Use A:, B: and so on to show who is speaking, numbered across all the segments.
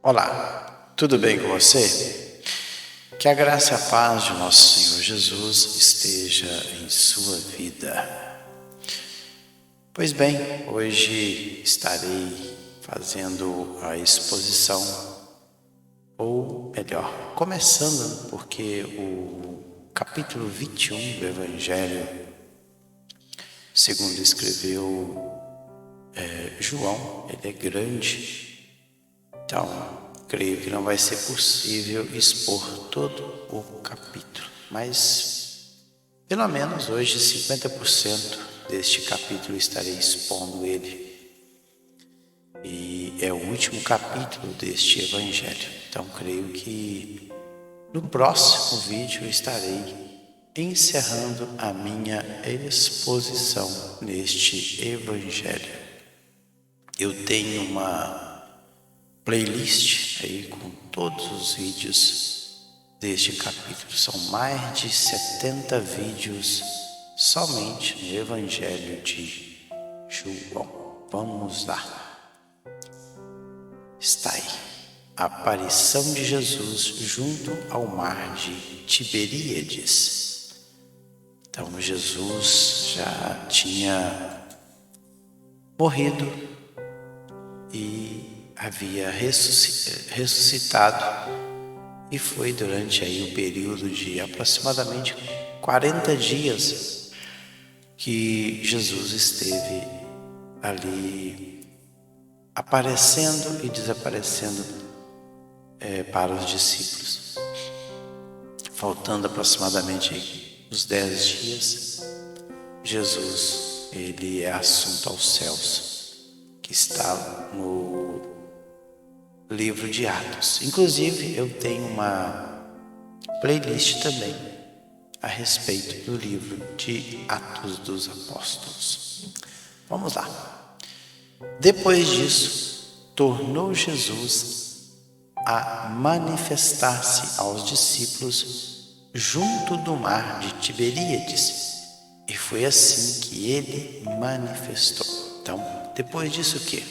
A: Olá, tudo bem com você? Que a graça e a paz de nosso Senhor Jesus esteja em sua vida. Pois bem, hoje estarei fazendo a exposição, ou melhor, começando porque o capítulo 21 do Evangelho, segundo escreveu João, ele é grande. Então, creio que não vai ser possível expor todo o capítulo, mas pelo menos hoje 50% deste capítulo estarei expondo ele. E é o último capítulo deste Evangelho. Então, creio que no próximo vídeo eu estarei encerrando a minha exposição neste Evangelho. Eu tenho uma playlist aí com todos os vídeos deste capítulo. São mais de 70 vídeos somente no Evangelho de João. Vamos lá. Está aí. A aparição de Jesus junto ao mar de Tiberíades. Então Jesus já tinha morrido e havia ressuscitado, e foi durante aí o período de aproximadamente 40 dias que Jesus esteve ali aparecendo e desaparecendo para os discípulos. Faltando aproximadamente uns 10 dias, Jesus ele é assunto aos céus, que está no livro de Atos. Inclusive, eu tenho uma playlist também a respeito do livro de Atos dos Apóstolos. Vamos lá. Depois disso, tornou Jesus a manifestar-se aos discípulos junto do mar de Tiberíades, e foi assim que ele manifestou. Então, depois disso o quê?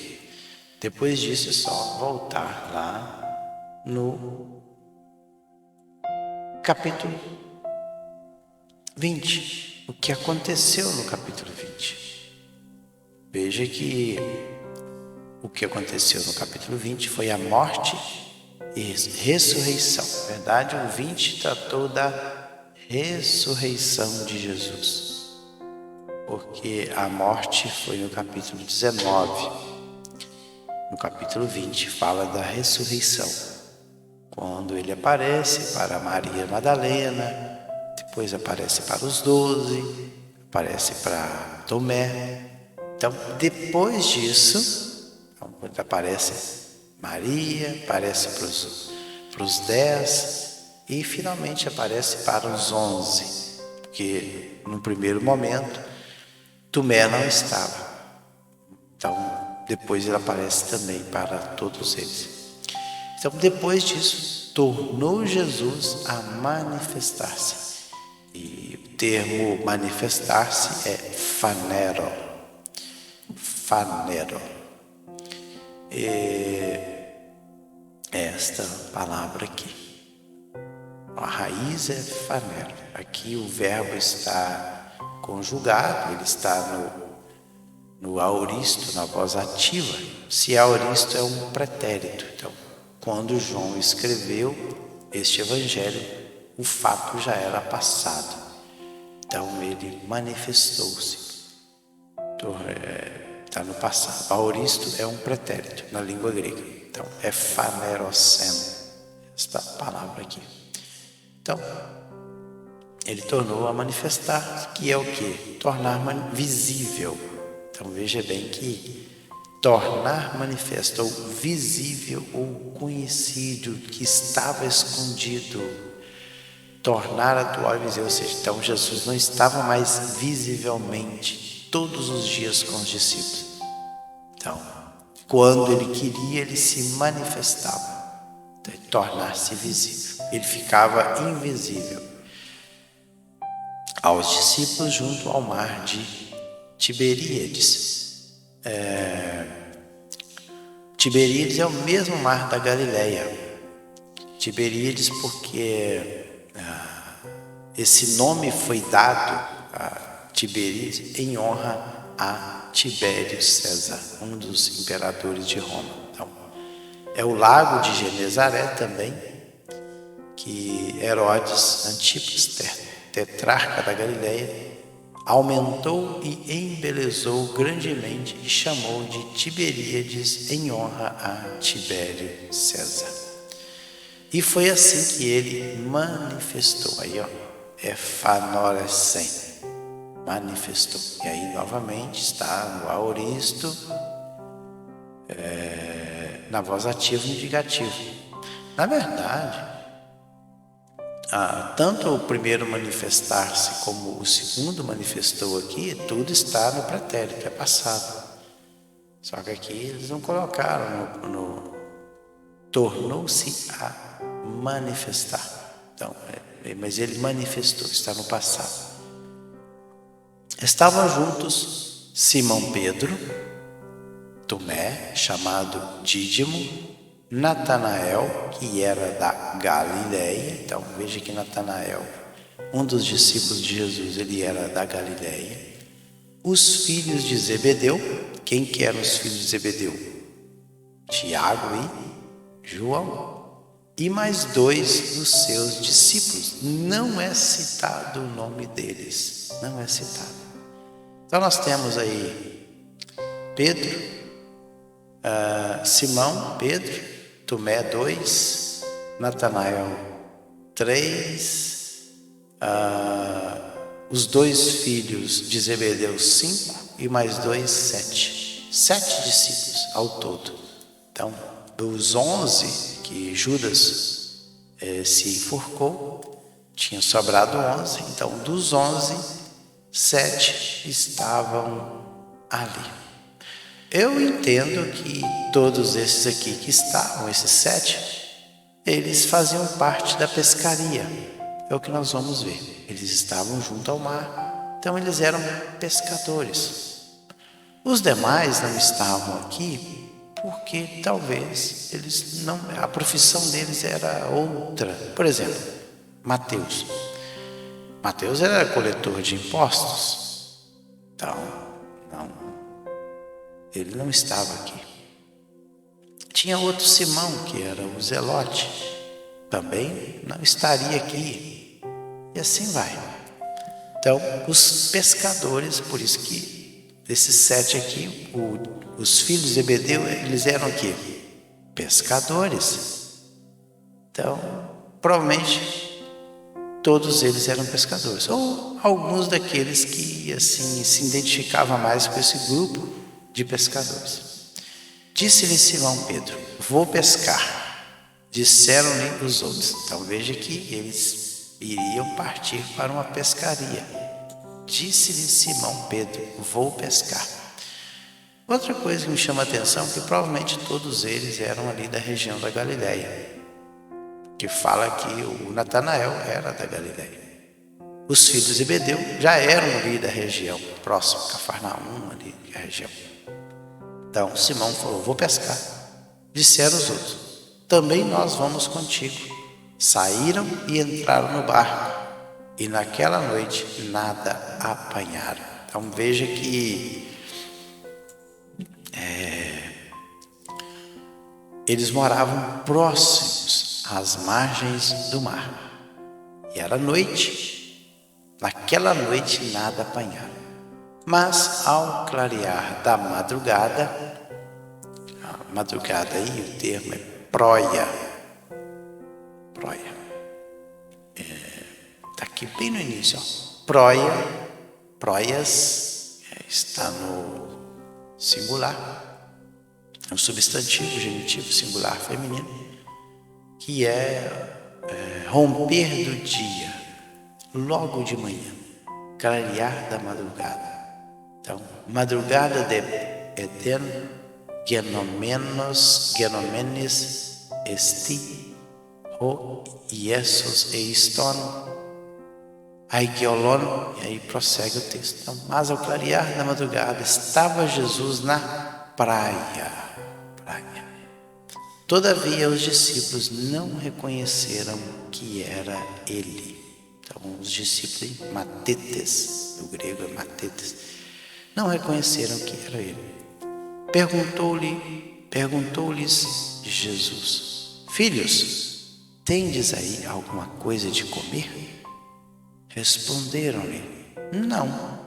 A: Depois disso é só voltar lá no capítulo 20. O que aconteceu no capítulo 20? Veja que o que aconteceu no capítulo 20 foi a morte e ressurreição. Na verdade, o 20 tratou da ressurreição de Jesus, porque a morte foi no capítulo 19. No capítulo 20 fala da ressurreição, quando ele aparece para Maria Madalena, depois aparece para os 12, aparece para Tomé. Então, depois disso, quando aparece Maria, aparece para os 10 e finalmente aparece para os 11, porque no primeiro momento Tomé não estava. Então, depois ele aparece também para todos eles. Então, depois disso, tornou Jesus a manifestar-se. E o termo manifestar-se é fanero. Fanero. É esta palavra aqui. A raiz é fanero. Aqui o verbo está conjugado, ele está no aoristo, na voz ativa. Se aoristo é um pretérito. Então, quando João escreveu este evangelho, o fato já era passado. Então, ele manifestou-se. Está no passado. Aoristo é um pretérito na língua grega. Então, é fanerosen, esta palavra aqui. Então, ele tornou a manifestar, que é o quê? Tornar visível. Então veja bem que tornar manifesto, ou visível, ou conhecido, que estava escondido, tornar atual e visível. Ou seja, então Jesus não estava mais visivelmente todos os dias com os discípulos. Então, quando ele queria, ele se manifestava, então, tornar-se visível. Ele ficava invisível aos discípulos junto ao mar de Tiberíades. Tiberíades é o mesmo mar da Galileia. Tiberíades porque esse nome foi dado a Tiberíades em honra a Tibério César, um dos imperadores de Roma. Então, é o lago de Genezaré também, que Herodes Antipas, tetrarca da Galileia, aumentou e embelezou grandemente e chamou de Tiberíades em honra a Tibério César. E foi assim que ele manifestou. Aí, ó, efanorescem, manifestou. E aí, novamente, está no aoristo, na voz ativa e indicativo. Na verdade, tanto o primeiro manifestar-se como o segundo manifestou aqui, tudo está no pretérito, é passado. Só que aqui eles não colocaram tornou-se a manifestar. Então, mas ele manifestou, está no passado. Estavam juntos Simão Pedro, Tomé, chamado Dídimo, Natanael, que era da Galileia. Então veja que Natanael, um dos discípulos de Jesus, ele era da Galileia. Os filhos de Zebedeu. Quem que eram os filhos de Zebedeu? Tiago e João. E mais 2 dos seus discípulos. Não é citado o nome deles, não é citado. Então nós temos aí Pedro, Simão, Pedro, Tomé 2, Natanael 3, os 2 filhos de Zebedeu 5 e mais 2, 7. 7 discípulos ao todo. Então, dos 11 que Judas se enforcou, tinha sobrado 11. Então, dos 11, 7 estavam ali. Eu entendo que todos esses aqui que estavam, esses 7, eles faziam parte da pescaria. É o que nós vamos ver. Eles estavam junto ao mar, então eles eram pescadores. Os demais não estavam aqui porque talvez eles não, a profissão deles era outra. Por exemplo, Mateus. Mateus era coletor de impostos. Então, ele não estava aqui. Tinha outro Simão, que era o Zelote, também não estaria aqui. E assim vai. Então, os pescadores, por isso que desses 7 aqui, os filhos de Zebedeu, eles eram o quê? Pescadores. Então, provavelmente, todos eles eram pescadores. Ou alguns daqueles que, assim, se identificavam mais com esse grupo de pescadores. Disse-lhe Simão Pedro: vou pescar. Disseram-lhe os outros. Então veja que eles iriam partir para uma pescaria. Disse-lhe Simão Pedro: vou pescar. Outra coisa que me chama a atenção é que provavelmente todos eles eram ali da região da Galileia, que fala que o Natanael era da Galileia. Os filhos de Zebedeu já eram ali da região, próximo, Cafarnaum, ali da região. Então Simão falou: vou pescar. Disseram os outros: também nós vamos contigo. Saíram e entraram no barco, e naquela noite nada apanharam. Então veja que eles moravam próximos às margens do mar. E era noite. Naquela noite nada apanharam. Mas ao clarear da madrugada, a madrugada aí o termo é proia. Está aqui bem no início, ó. Proias, está no singular, é um substantivo genitivo singular feminino, que é romper do dia, logo de manhã, clarear da madrugada. Então, madrugada de eden genomenes esti ho Iesus eiston aigeolon. E aí prossegue o texto. Então, mas ao clarear da madrugada estava Jesus na praia. Todavia os discípulos não reconheceram que era ele. Então os discípulos, matetes, do grego é matetes, não reconheceram que era ele. Perguntou-lhes Jesus: Filhos, tendes aí alguma coisa de comer? Responderam-lhe: Não.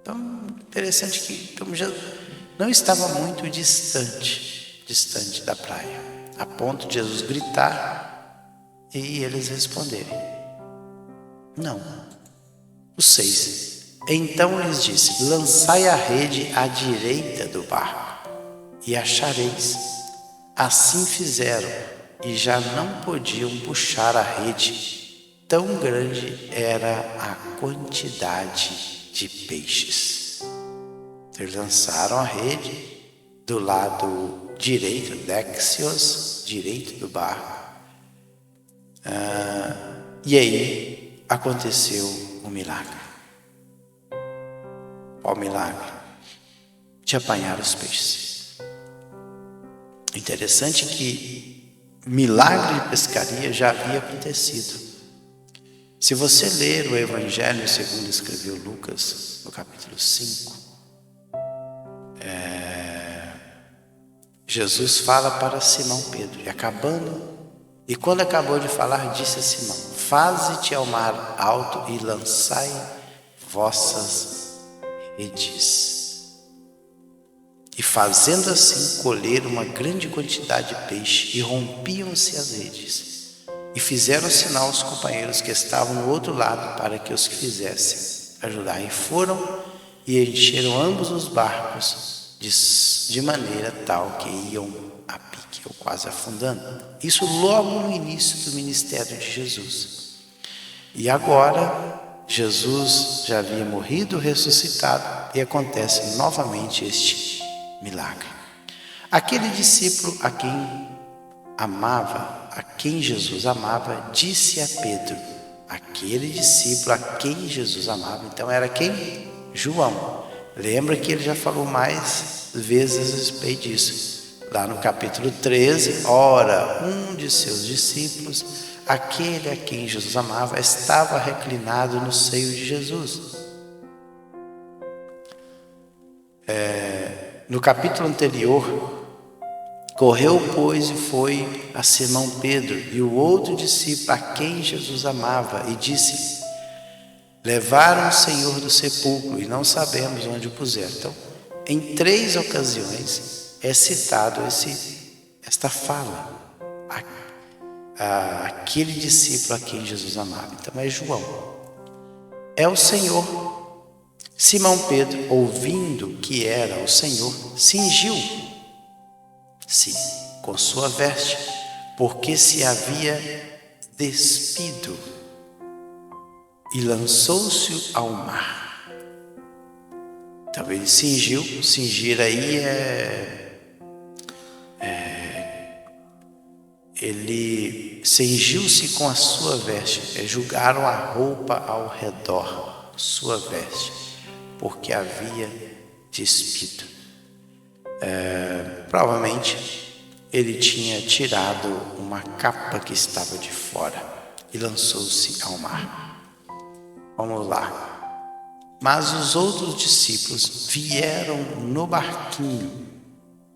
A: Então, interessante que Jesus não estava muito distante da praia, a ponto de Jesus gritar e eles responderem: Não. Os 6. Então lhes disse: Lançai a rede à direita do barco e achareis. Assim fizeram, e já não podiam puxar a rede, tão grande era a quantidade de peixes. Eles lançaram a rede do lado direito, Dexios, direito do barco. E aí aconteceu um milagre. Qual milagre? De apanhar os peixes. Interessante que milagre de pescaria já havia acontecido. Se você ler o Evangelho segundo escreveu Lucas, no capítulo 5, Jesus fala para Simão Pedro, e quando acabou de falar, disse a Simão: Faze-te ao mar alto e lançai vossas redes. E fazendo assim, colheram uma grande quantidade de peixe, e rompiam-se as redes. E fizeram sinal aos companheiros que estavam no outro lado para que os fizessem ajudar. E foram e encheram ambos os barcos de maneira tal que iam a pique, ou quase afundando. Isso logo no início do ministério de Jesus. E agora Jesus já havia morrido, ressuscitado, e acontece novamente este milagre. Aquele discípulo a quem Jesus amava, disse a Pedro, aquele discípulo a quem Jesus amava, então era quem? João. Lembra que ele já falou mais vezes a respeito disso. Lá no capítulo 13, ora, um de seus discípulos, aquele a quem Jesus amava, estava reclinado no seio de Jesus. No capítulo anterior, correu, pois, e foi a Simão Pedro e o outro discípulo a quem Jesus amava, e disse: Levaram o Senhor do sepulcro e não sabemos onde o puseram. Então, em 3 ocasiões é citado esta fala, aquele discípulo a quem Jesus amava. Então é João, é o Senhor. Simão Pedro, ouvindo que era o Senhor, cingiu-se com sua veste, porque se havia despido, e lançou-se ao mar. Então ele cingir aí ele cingiu-se com a sua veste, julgaram a roupa ao redor, sua veste, porque havia despido. Provavelmente ele tinha tirado uma capa que estava de fora e lançou-se ao mar. Vamos lá. Mas os outros discípulos vieram no barquinho,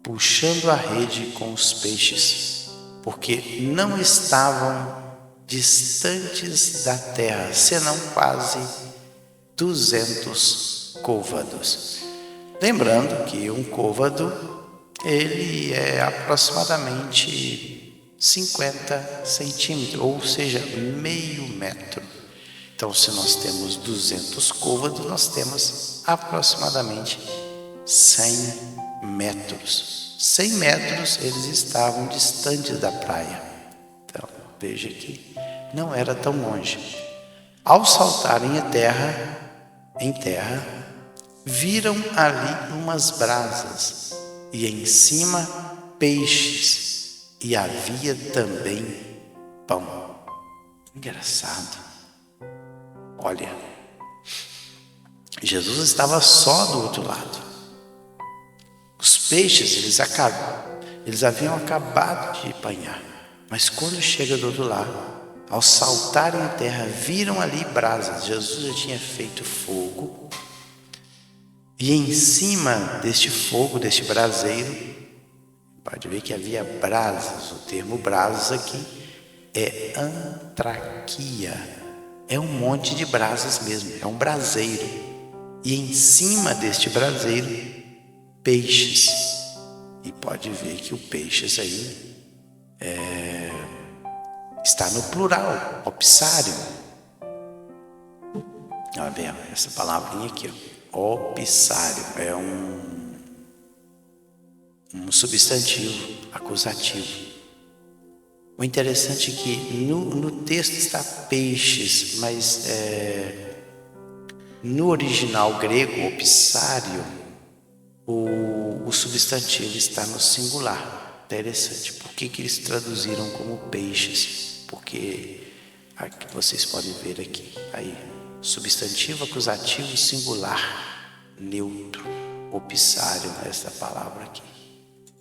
A: puxando a rede com os peixes, porque não estavam distantes da terra, senão quase 200 côvados. Lembrando que um côvado, ele é aproximadamente 50 centímetros, ou seja, meio metro. Então, se nós temos 200 côvados, nós temos aproximadamente 100 metros. 100 metros eles estavam distantes da praia. Então, veja que não era tão longe. Ao saltarem em terra, viram ali umas brasas e em cima peixes, e havia também pão. Engraçado. Olha, Jesus estava só do outro lado. Os peixes, Eles haviam acabado de apanhar, mas quando chega do outro lado, ao saltarem em terra, viram ali brasas. Jesus já tinha feito fogo, e em cima deste fogo, deste braseiro, pode ver que havia brasas. O termo brasas aqui é antraquia, é um monte de brasas mesmo, é um braseiro. E em cima deste braseiro, peixes. E pode ver que o peixes aí está no plural, opsário. Olha bem, essa palavrinha aqui, ó, opsário, é um substantivo acusativo. O interessante é que no texto está peixes, mas no original grego, opsário, o substantivo está no singular. Interessante. Por que eles traduziram como peixes? Porque aqui vocês podem ver aqui, aí, substantivo acusativo singular, neutro, opsário, essa palavra aqui.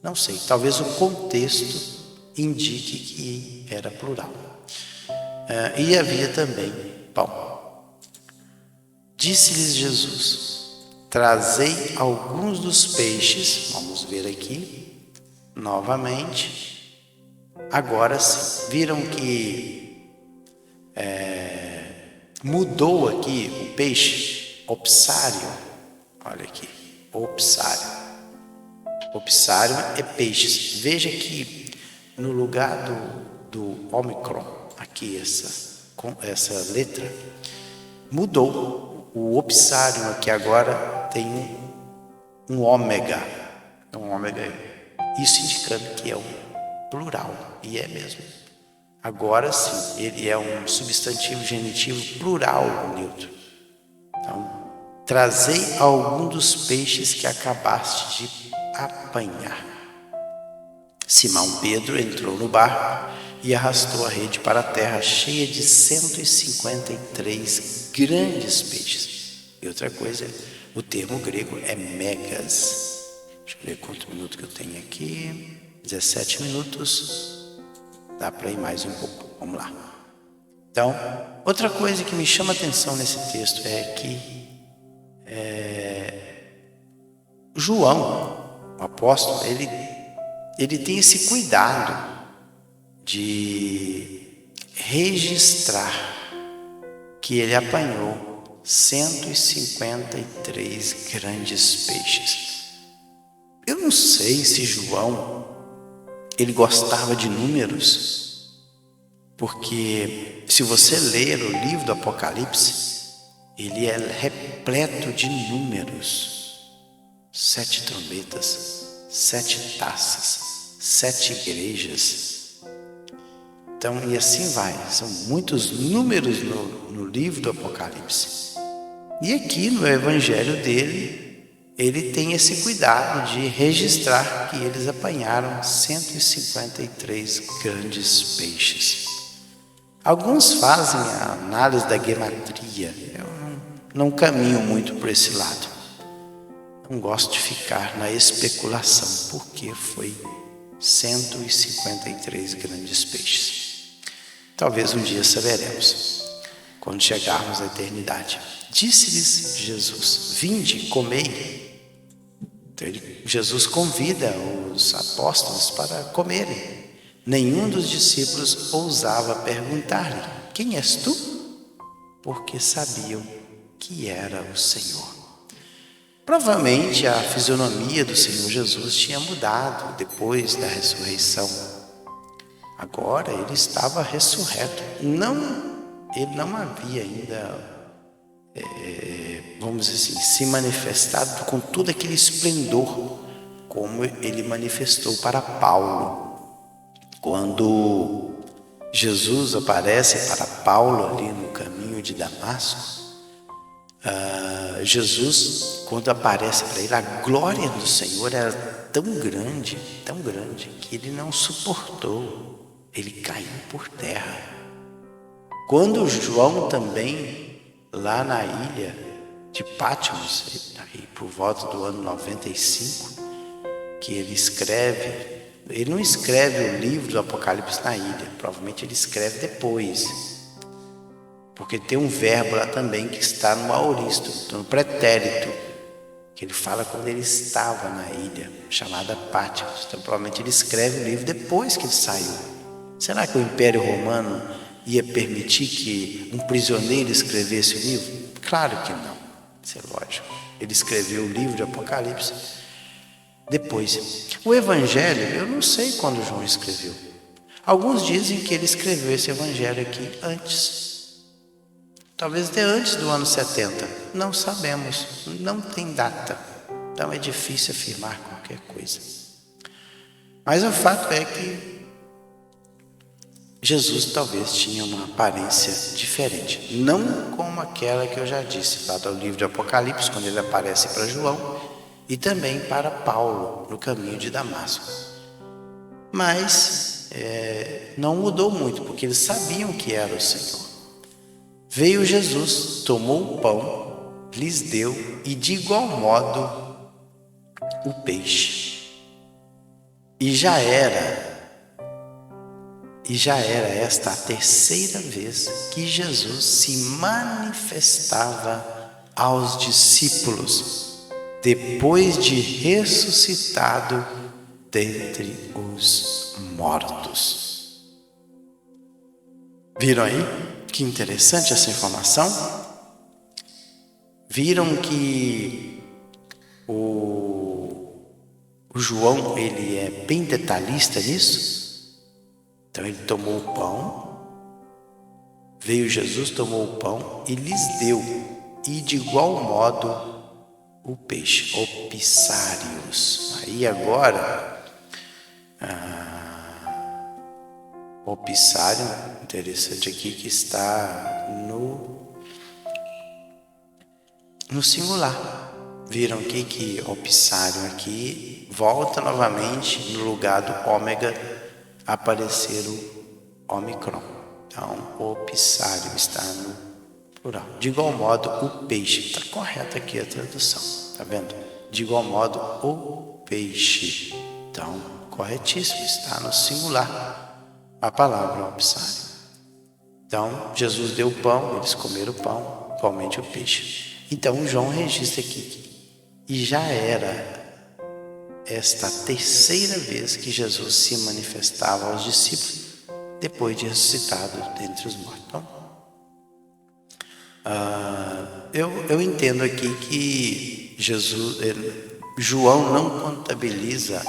A: Não sei, talvez o contexto indique que era plural. E havia também pão. Disse-lhes Jesus: trazei alguns dos peixes. Vamos ver aqui novamente. Agora sim, viram que mudou aqui o peixe, opsário. Olha aqui, opsário. Opsário é peixes. Veja que no lugar do ômicron, aqui essa letra, mudou. O opsário aqui agora tem um ômega. Um ômega. Isso indicando que é um plural. E é mesmo. Agora sim, ele é um substantivo genitivo plural neutro. Então, trazei algum dos peixes que acabaste de apanhar. Simão Pedro entrou no barco e arrastou a rede para a terra, cheia de 153 grandes peixes. E outra coisa, o termo grego é megas. Deixa eu ver quanto minuto que eu tenho aqui. 17 minutos. Dá para ir mais um pouco. Vamos lá. Então, outra coisa que me chama a atenção nesse texto é que João, o apóstolo, ele tem esse cuidado de registrar que ele apanhou 153 grandes peixes. Eu não sei se João ele gostava de números, porque se você ler o livro do Apocalipse, ele é repleto de números. 7 trombetas, 7 taças, 7 igrejas. Então, e assim vai. São muitos números no livro do Apocalipse. E aqui no evangelho dele, ele tem esse cuidado de registrar que eles apanharam 153 grandes peixes. Alguns fazem a análise da gematria. Eu não caminho muito por esse lado. Não gosto de ficar na especulação, porque foi 153 grandes peixes. Talvez um dia saberemos, quando chegarmos à eternidade. Disse-lhes Jesus: vinde, comei. Então, Jesus convida os apóstolos para comerem. Nenhum dos discípulos ousava perguntar-lhe: quem és tu? Porque sabiam que era o Senhor. Provavelmente a fisionomia do Senhor Jesus tinha mudado depois da ressurreição. Agora ele estava ressurreto. Ele não havia ainda, vamos dizer assim, se manifestado com todo aquele esplendor como ele manifestou para Paulo. Quando Jesus aparece para Paulo ali no caminho de Damasco, Jesus, quando aparece para ele, a glória do Senhor era tão grande, que ele não suportou, ele caiu por terra. Quando João também, lá na ilha de Patmos, aí por volta do ano 95, que ele escreve Ele não escreve o livro do Apocalipse na ilha, provavelmente ele escreve depois, porque tem um verbo lá também que está no aoristo, no pretérito, que ele fala quando ele estava na ilha, chamada Patmos. Então provavelmente ele escreve o livro depois que ele saiu. Será que o Império Romano ia permitir que um prisioneiro escrevesse o livro? Claro que não, isso é lógico. Ele escreveu o livro de Apocalipse depois. O Evangelho, eu não sei quando João escreveu. Alguns dizem que ele escreveu esse Evangelho aqui antes. Talvez até antes do ano 70. Não sabemos, não tem data. Então é difícil afirmar qualquer coisa. Mas o fato é que Jesus talvez tinha uma aparência diferente. Não como aquela que eu já disse, lá do livro de Apocalipse, quando ele aparece para João, e também para Paulo, no caminho de Damasco. Mas não mudou muito, porque eles sabiam que era o Senhor. Veio Jesus, tomou o pão, lhes deu, e de igual modo o peixe. E já era esta a terceira vez que Jesus se manifestava aos discípulos, depois de ressuscitado dentre os mortos. Viram aí? Que interessante essa informação. Viram que o João, ele é bem detalhista nisso? Então ele tomou o pão, veio Jesus, tomou o pão e lhes deu, e de igual modo o peixe, opsários. Aí agora, o opsário, interessante aqui que está no singular. Viram aqui que opsário aqui volta novamente no lugar do ômega aparecer o Ômicron. Então, o opsário está no plural. De igual modo, o peixe. Está correta aqui a tradução. Está vendo? De igual modo, o peixe. Então, corretíssimo. Está no singular a palavra opsário. Então, Jesus deu o pão, eles comeram o pão, igualmente o peixe. Então, João registra aqui. E já era esta terceira vez que Jesus se manifestava aos discípulos, depois de ressuscitado dentre os mortos. Então, eu entendo aqui que João não contabiliza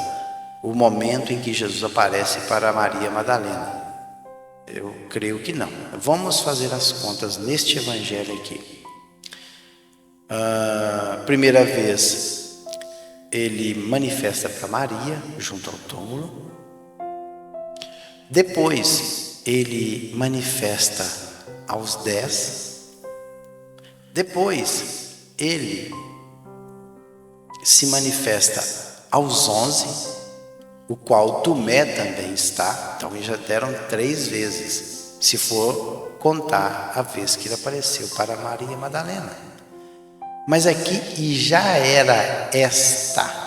A: o momento em que Jesus aparece para Maria Madalena. Eu creio que não. Vamos fazer as contas neste evangelho aqui. Primeira vez, ele manifesta para Maria, junto ao túmulo. Depois, ele manifesta aos 10. Depois, ele se manifesta aos 11, o qual Tomé também está. Então, eles já deram 3 vezes, se for contar a vez que ele apareceu para Maria Madalena. Mas aqui, e já era esta.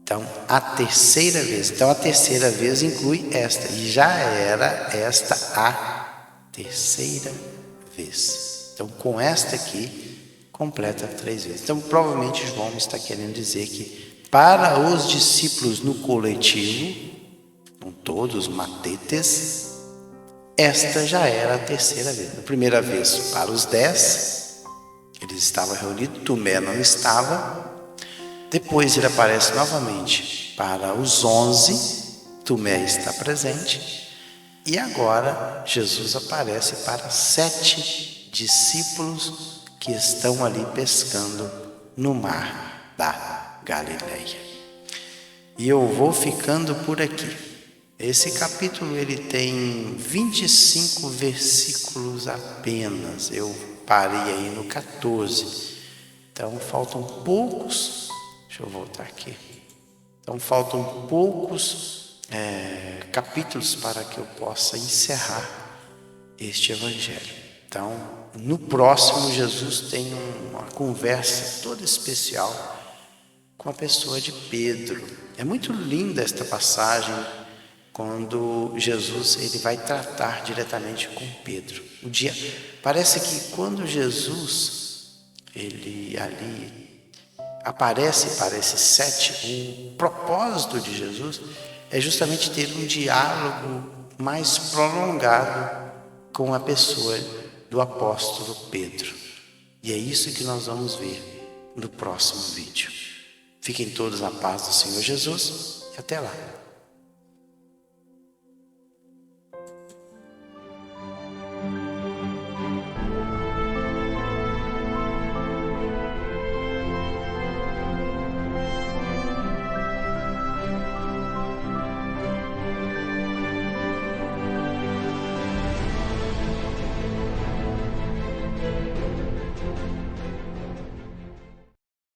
A: Então, a terceira vez. Então, a terceira vez inclui esta. E já era esta a terceira vez. Então, com esta aqui, completa 3 vezes. Então, provavelmente, João está querendo dizer que para os discípulos no coletivo, com todos, matetes, esta já era a terceira vez. A primeira vez para os 10, eles estavam reunidos, Tomé não estava. Depois ele aparece novamente para os 11, Tomé está presente. E agora Jesus aparece para 7 discípulos que estão ali pescando no mar da Galileia. E eu vou ficando por aqui. Esse capítulo ele tem 25 versículos apenas. Eu parei aí no 14. Então faltam poucos. Deixa eu voltar aqui. Então faltam poucos capítulos para que eu possa encerrar este evangelho. Então, no próximo, Jesus tem uma conversa toda especial com a pessoa de Pedro. É muito linda esta passagem quando Jesus ele vai tratar diretamente com Pedro. Parece que quando Jesus ele ali aparece para esses 7, o propósito de Jesus é justamente ter um diálogo mais prolongado com a pessoa do apóstolo Pedro. E é isso que nós vamos ver no próximo vídeo. Fiquem todos na paz do Senhor Jesus e até lá.